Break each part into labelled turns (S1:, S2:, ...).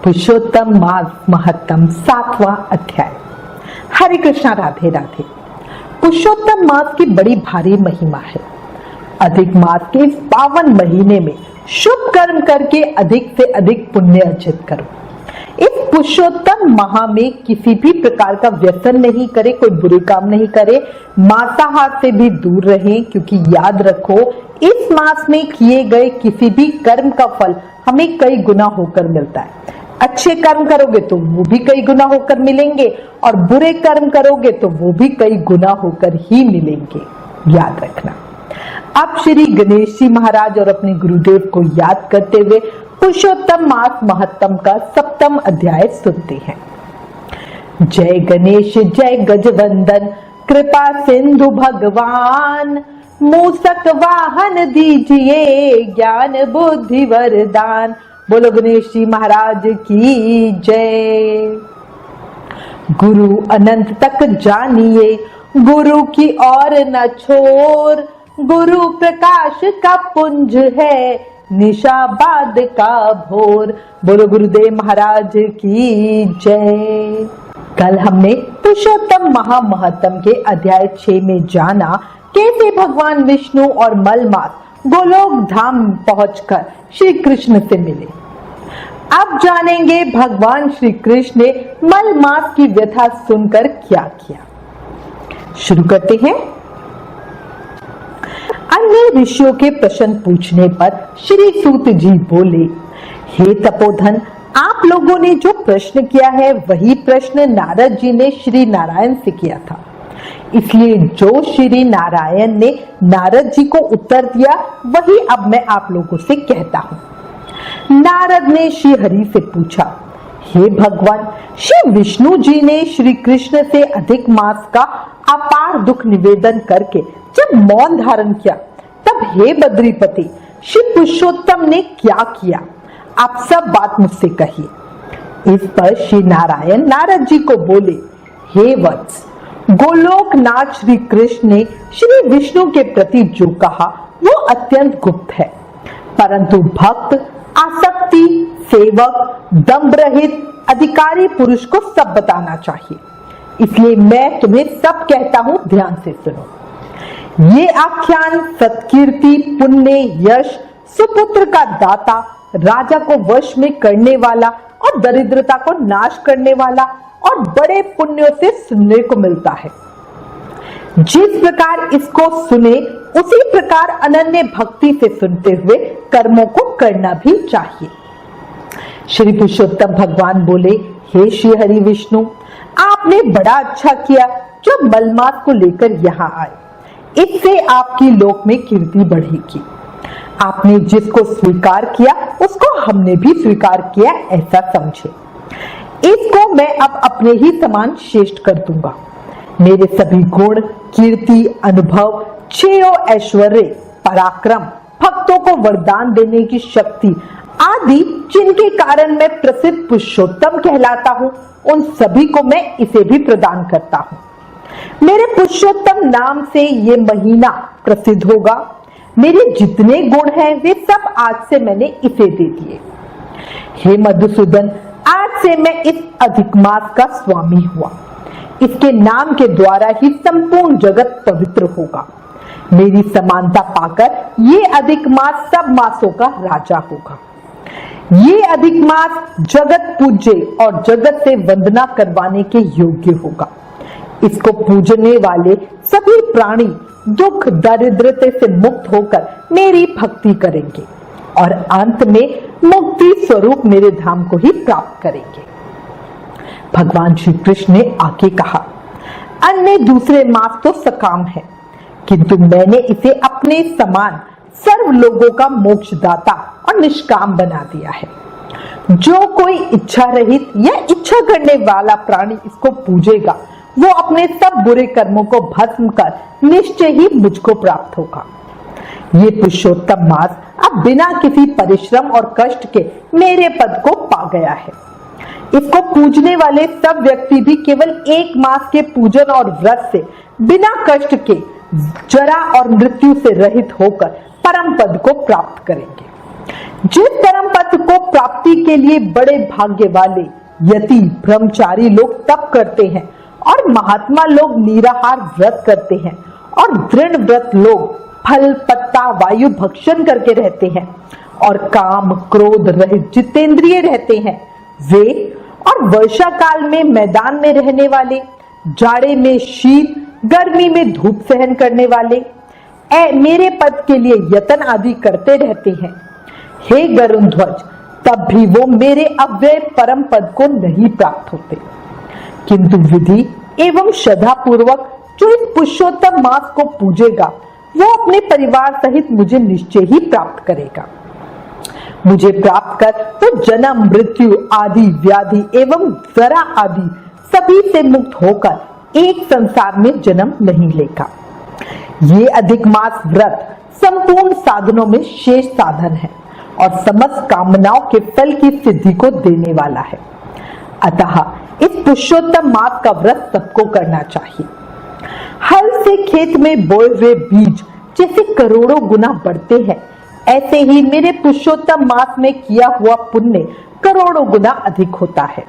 S1: पुरुषोत्तम मास महत्तम 7वां अध्याय। हरे कृष्णा, राधे राधे। पुरुषोत्तम मास की बड़ी भारी महिमा है। अधिक मास के इस पावन महीने में शुभ कर्म करके अधिक से अधिक पुण्य अर्जित करो। इस पुरुषोत्तम माह में किसी भी प्रकार का व्यसन नहीं करे, कोई बुरे काम नहीं करे, मांसाहार से भी दूर रहें, क्योंकि याद रखो इस मास में किए गए किसी भी कर्म का फल हमें कई गुना होकर मिलता है। अच्छे कर्म करोगे तो वो भी कई गुना होकर मिलेंगे और बुरे कर्म करोगे तो वो भी कई गुना होकर ही मिलेंगे, याद रखना। अब श्री गणेश जी महाराज और अपने गुरुदेव को याद करते हुए पुरुषोत्तम मास महत्तम का 7वां अध्याय सुनते हैं। जय गणेश जय गजवंदन, कृपा सिंधु भगवान, मूसक वाहन दीजिए ज्ञान बुद्धि वरदान। बोलो गणेश जी महाराज की जय। गुरु अनंत तक जानिए, गुरु की ओर न छोर, गुरु प्रकाश का पुंज है, निशाबाद का भोर। बोलो गुरुदेव महाराज की जय। कल हमने पुरुषोत्तम महामहत्तम के अध्याय 6 में जाना कैसे भगवान विष्णु और मलमास गोलोक धाम पहुंचकर श्री कृष्ण से मिले। अब जानेंगे भगवान श्री कृष्ण ने मलमास की व्यथा सुनकर क्या किया। शुरू करते हैं। अन्य ऋषियों के प्रश्न पूछने पर श्री सूत जी बोले, हे तपोधन, आप लोगों ने जो प्रश्न किया है वही प्रश्न नारद जी ने श्री नारायण से किया था। इसलिए जो श्री नारायण ने नारद जी को उत्तर दिया वही अब मैं आप लोगों से कहता हूँ। नारद ने श्री हरि से पूछा, हे भगवान, श्री विष्णु जी ने श्री कृष्ण से अधिक मास का अपार दुख निवेदन करके जब मौन धारण किया, तब हे बद्रीपति, श्री पुरुषोत्तम ने क्या किया? आप सब बात मुझसे कहिए। इस पर श्री नारायण नारद जी को बोले, हे वत्स, गोलोकनाथ श्री कृष्ण ने श्री विष्णु के प्रति जो कहा वो अत्यंत गुप्त है, परंतु भक्त, आसक्ति, सेवक, दंभ रहित अधिकारी पुरुष को सब बताना चाहिए। इसलिए मैं तुम्हें सब कहता हूं, ध्यान से सुनो। ये आख्यान सत्कीर्ति, पुण्य, यश, सुपुत्र का दाता, राजा को वश में करने वाला और दरिद्रता को नाश करने वाला और बड़े पुण्यों से सुनने को मिलता है। जिस प्रकार इसको सुने उसी प्रकार अनन्य भक्ति से सुनते हुए कर्मों को करना भी चाहिए। श्री पुरुषोत्तम भगवान बोले, हे श्री हरि विष्णु, आपने बड़ा अच्छा किया जो मलमास को लेकर यहाँ आए। इससे आपकी लोक में कीर्ति बढ़ेगी। आपने जिसको स्वीकार किया उसको हमने भी स्वीकार किया, ऐसा समझे। इसको मैं अब अपने ही समान श्रेष्ठ कर दूंगा। मेरे सभी गुण, कीर्ति, अनुभव, श्रेय, ऐश्वर्य, पराक्रम, भक्तों को वरदान देने की शक्ति आदि जिनके कारण मैं प्रसिद्ध पुरुषोत्तम कहलाता हूँ, उन सभी को मैं इसे भी प्रदान करता हूँ। मेरे पुरुषोत्तम नाम से ये महीना प्रसिद्ध होगा। मेरे जितने गुण हैं वे सब आज से मैंने इसे दे दिए। हे मधुसूदन, आज से मैं इस अधिक मास का स्वामी हुआ। इसके नाम के द्वारा ही संपूर्ण जगत पवित्र होगा। मेरी समानता पाकर ये अधिक मास सब मासों का राजा होगा। ये अधिक मास जगत पूज्य और जगत से वंदना करवाने के योग्य होगा। इसको पूजने वाले सभी प्राणी दुख दरिद्रता से मुक्त होकर मेरी भक्ति करेंगे और अंत में मुक्ति स्वरूप मेरे धाम को ही प्राप्त करेंगे। भगवान श्री कृष्ण ने आगे कहा, अन्य दूसरे मास तो सकाम है, किंतु मैंने इसे अपने समान सर्व लोगों का मोक्षदाता और निष्काम बना दिया है। जो कोई इच्छा रहित या इच्छा करने वाला प्राणी इसको पूजेगा, वो अपने सब बुरे कर्मों को भस्म कर निश्चय ही मुझको प्राप्त होगा। ये पुरुषोत्तम मास अब बिना किसी परिश्रम और कष्ट के मेरे पद को पा गया है। इसको पूजने वाले सब व्यक्ति भी केवल एक मास के पूजन और व्रत से बिना कष्ट के जरा और मृत्यु से रहित होकर परम पद को प्राप्त करेंगे। जिस परम पद को प्राप्ति के लिए बड़े भाग्य वाले यति ब्रह्मचारी लोग तप करते हैं और महात्मा लोग निराहार व्रत करते हैं और दृढ़ व्रत लोग फल पत्ता वायु भक्षण करके रहते हैं और काम क्रोध रहित जितेंद्रिय रहते हैं, वे और वर्षा काल में मैदान में रहने वाले, जाड़े में शीत गर्मी में धूप सहन करने वाले मेरे पद के लिए यतन आदि करते रहते हैं। हे गरुण ध्वज, तब भी वो मेरे अव्यय परम पद को नहीं प्राप्त होते, किंतु विधि एवं श्रद्धा पूर्वक जो इस पुरुषोत्तम मास को पूजेगा वो अपने परिवार सहित मुझे निश्चय ही प्राप्त करेगा। मुझे प्राप्त कर तो जन्म मृत्यु आदि व्याधि एवं जरा आदि सभी से मुक्त होकर एक संसार में जन्म नहीं लेगा। ये अधिक मास व्रत संपूर्ण साधनों में शेष साधन है और समस्त कामनाओं के फल की सिद्धि को देने वाला है। अतः इस पुरुषोत्तम मास का व्रत सबको करना चाहिए। हल से खेत में बोए हुए बीज जैसे करोड़ों गुना बढ़ते हैं, ऐसे ही मेरे पुरुषोत्तम मास में किया हुआ पुण्य करोड़ों गुना अधिक होता है।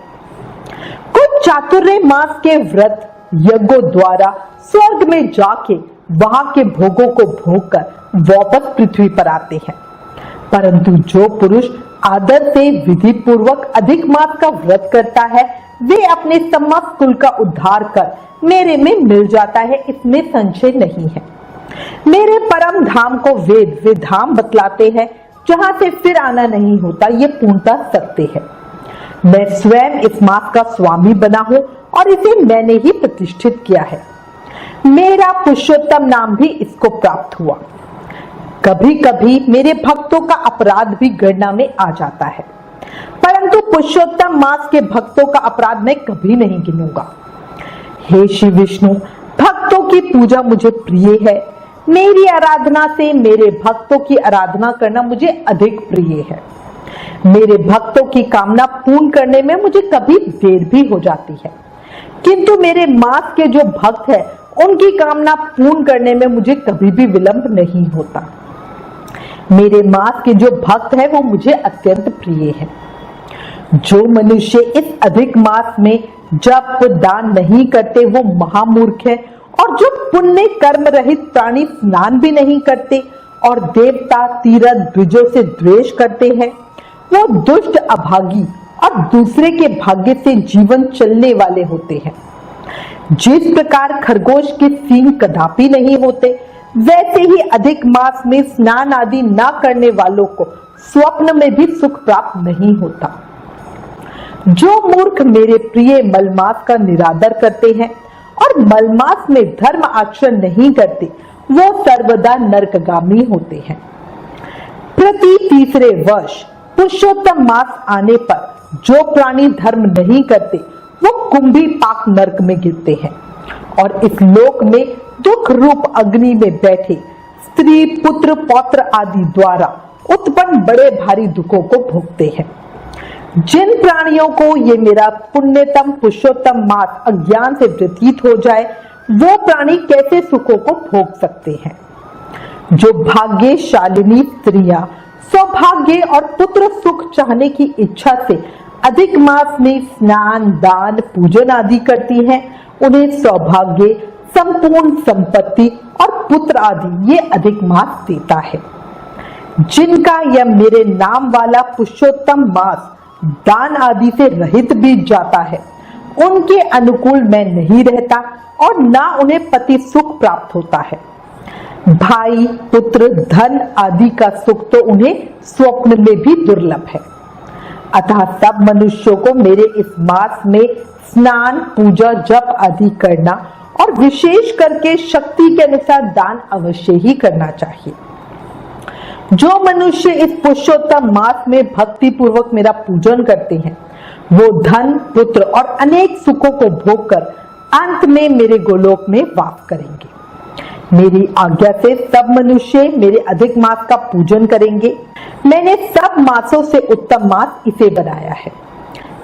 S1: कुछ चातुर्य मास के व्रत यज्ञों द्वारा स्वर्ग में जाके वहां के भोगों को भोगकर वापस पृथ्वी पर आते हैं, परंतु जो पुरुष आदर से विधि पूर्वक अधिक मास का व्रत करता है वे अपने समस्त कुल का उद्धार कर मेरे में मिल जाता है, इसमें संशय नहीं है। मेरे परम धाम को वेद वे धाम बतलाते हैं जहां से फिर आना नहीं होता, ये पूर्णतः सत्य है। मैं स्वयं इस मास का स्वामी बना हूं और इसे मैंने ही प्रतिष्ठित किया है। मेरा पुरुषोत्तम नाम भी इसको प्राप्त हुआ। कभी कभी मेरे भक्तों का अपराध भी गणना में आ जाता है, परंतु पुरुषोत्तम मास के भक्तों का अपराध मैं कभी नहीं गिनूंगा। हे श्री विष्णु, भक्तों की पूजा मुझे प्रिय है। मेरी आराधना से मेरे भक्तों की आराधना करना मुझे अधिक प्रिय है। मेरे भक्तों की कामना पूर्ण करने में मुझे कभी देर भी हो जाती है, किंतु मेरे मास के जो भक्त हैं उनकी कामना पूर्ण करने में मुझे कभी भी विलंब नहीं होता। मेरे मास के जो भक्त हैं वो मुझे अत्यंत प्रिय है। जो मनुष्य इस अधिक मास में जप दान नहीं करते वो महामूर्ख है, और जो पुण्य कर्म रहित प्राणी स्नान भी नहीं करते और देवता तीर्थ द्विजों से द्वेष करते हैं वो दुष्ट अभागी और दूसरे के भाग्य से जीवन चलने वाले होते हैं। जिस प्रकार खरगोश के सींग कदापि नहीं होते, वैसे ही अधिक मास में स्नान आदि न करने वालों को स्वप्न में भी सुख प्राप्त नहीं होता। जो मूर्ख मेरे प्रिय मलमास का निरादर करते हैं और मलमास में धर्म आचरण नहीं करते वो सर्वदा नरकगामी होते हैं। प्रति तीसरे वर्ष पुरुषोत्तम मास आने पर जो प्राणी धर्म नहीं करते वो कुंभी पाक नरक में गिरते हैं और इस लोक में दुख रूप अग्नि में बैठे स्त्री पुत्र पौत्र आदि द्वारा उत्पन्न बड़े भारी दुखों को भोगते हैं। जिन प्राणियों को ये मेरा पुण्यतम पुरुषोत्तम मास अज्ञान से व्यतीत हो जाए वो प्राणी कैसे सुखों को भोग सकते हैं। जो भाग्यशालिनी स्त्रियां सौभाग्य और पुत्र सुख चाहने की इच्छा से अधिक मास में स्नान दान पूजन आदि करती हैं, उन्हें सौभाग्य संपूर्ण संपत्ति और पुत्र आदि ये अधिक मास देता है। जिनका यह मेरे नाम वाला पुरुषोत्तम मास दान आदि से रहित बीत जाता है उनके अनुकूल मैं नहीं रहता और ना उन्हें पति सुख प्राप्त होता है। भाई पुत्र धन आदि का सुख तो उन्हें स्वप्न में भी दुर्लभ है। अतः सब मनुष्यों को मेरे इस मास में स्नान पूजा जप आदि करना और विशेष करके शक्ति के अनुसार दान अवश्य ही करना चाहिए। जो मनुष्य इस पुरुषोत्तम मास में भक्ति पूर्वक मेरा पूजन करते हैं वो धन पुत्र और अनेक सुखों को भोगकर अंत में मेरे गोलोक में वास करेंगे। मेरी आज्ञा से सब मनुष्य मेरे अधिक मास का पूजन करेंगे। मैंने सब मासों से उत्तम मास इसे बनाया है,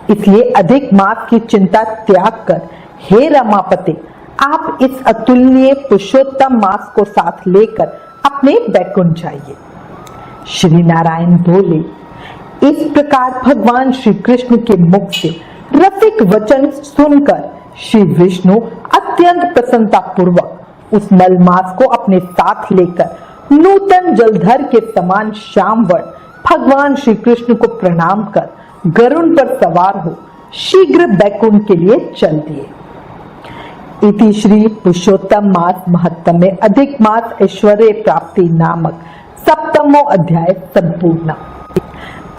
S1: इसलिए अधिक मास की चिंता त्याग कर हे रमापते आप इस अतुलनीय पुरुषोत्तम मास को साथ लेकर अपने बैकुंठ जाइए। श्री नारायण बोले, इस प्रकार भगवान श्री कृष्ण के मुख से रसिक वचन सुनकर श्री विष्णु अत्यंत प्रसन्नता पूर्वक उस मलमास को अपने साथ लेकर नूतन जलधर के समान श्यामवर्ण भगवान श्री कृष्ण को प्रणाम कर गरुड़ पर सवार हो शीघ्र बैकुंठ के लिए चल दिए। इति श्री पुरुषोत्तम मास महत्तम में अधिक मास ऐश्वर्य प्राप्ति नामक 7वां अध्याय संपूर्ण।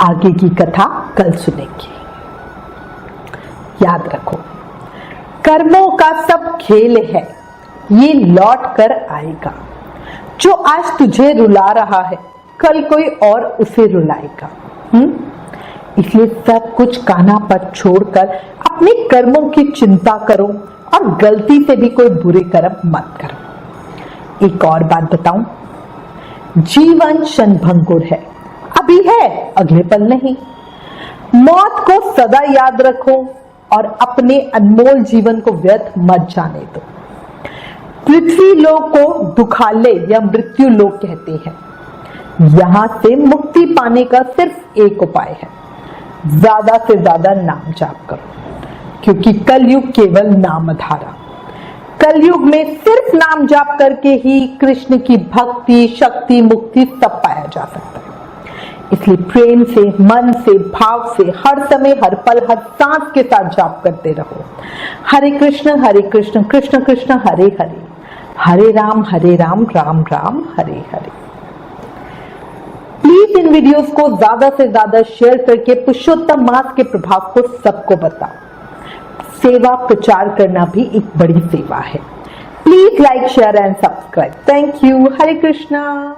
S1: आगे की कथा कल सुनेंगे। याद रखो, कर्मों का सब खेल है, ये लौट कर आएगा। जो आज तुझे रुला रहा है कल कोई और उसे रुलाएगा। इसलिए सब कुछ कान्हा पर छोड़कर अपने कर्मों की चिंता करो और गलती से भी कोई बुरे कर्म मत करो। एक और बात बताऊं, जीवन क्षणभंगुर है, अभी है अगले पल नहीं। मौत को सदा याद रखो और अपने अनमोल जीवन को व्यर्थ मत जाने दो। पृथ्वी लोक को दुखालय या मृत्यु लोक कहते हैं। यहां से मुक्ति पाने का सिर्फ एक उपाय है, ज्यादा से ज्यादा नाम जाप करो, क्योंकि कलयुग केवल नाम धारा। कलयुग में सिर्फ नाम जाप करके ही कृष्ण की भक्ति, शक्ति, मुक्ति सब पाया जा सकता है। इसलिए प्रेम से, मन से, भाव से हर समय, हर पल, हर सांस के साथ जाप करते रहो। हरे कृष्ण कृष्ण कृष्ण हरे हरे, हरे Ram Ram Ram Hare Hare. Please in videos को ज्यादा से ज्यादा शेयर करके पुरुषोत्तम मास के प्रभाव को सबको बताओ। सेवा प्रचार करना भी एक बड़ी सेवा है। Please like, share and subscribe. Thank you. Hare Krishna.